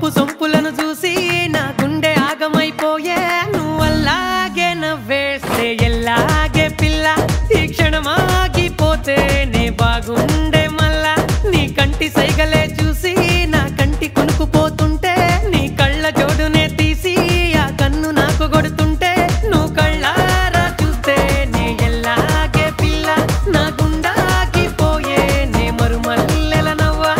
వంపు సొంపులను చూసి నా గుండె ఆగమైపోయే నువ్వల్లాగే నవ్వేస్తే ఎల్లాగే పిల్ల ఈ క్షణమాగిపోతే నే బాగుండే మళ్ళా నీ కంటి సైగలే చూసి నా కంటి కొనుక్కుపోతుంటే నీ కళ్ళ జోడునే తీసి ఆ కన్ను నాకు కొడుతుంటే నువ్వు కళ్ళారా చూస్తే నే ఎల్లాగే పిల్ల నా గుండాగిపోయే నే మరుమల్లెల నవ్వా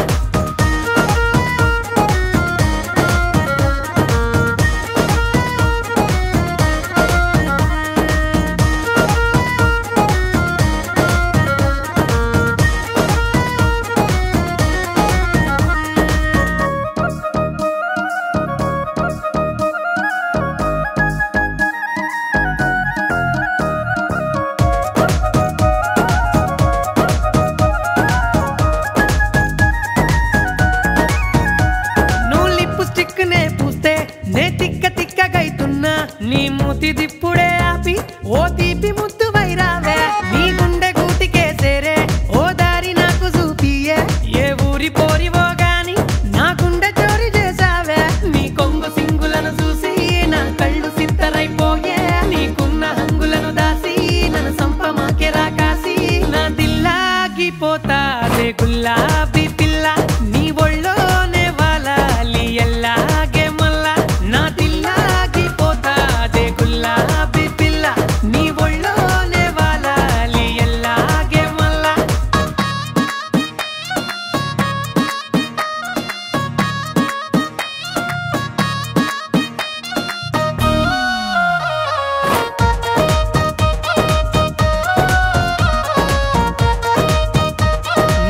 నే తిక్క తిక్కగైతున్నా నీ మూతి దిప్పుడే ఆపి ఓ తీపి ముద్దు వైరావే నీ గుండె గూటికేసేరే ఓ దారి నాకు చూపియే ఏ ఊరి పోరివో గాని నా గుండె చోరి చేసావే నీ కొంగు సింగులను చూసి నా కళ్ళు సిత్తరైపోయే నీకున్న హంగులను దాసి నన్ను సంపమాకే రాకాసి నా దిల్లాగిపోతాదే గులాబీ పిల్ల నీ ఒళ్ళోనే వాలాలి ఎల్లాగే నా దిల్లాగిపోతాదే గులాబీ పిల్ల నీ ఒళ్ళోనే వాలాలి ఎల్లాగే మళ్ళా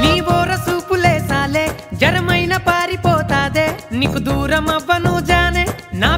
నీ ఓర సూపులేసాలే జరమైన పారిపోతాదే నీకు దూరం అవ్వను జానే నా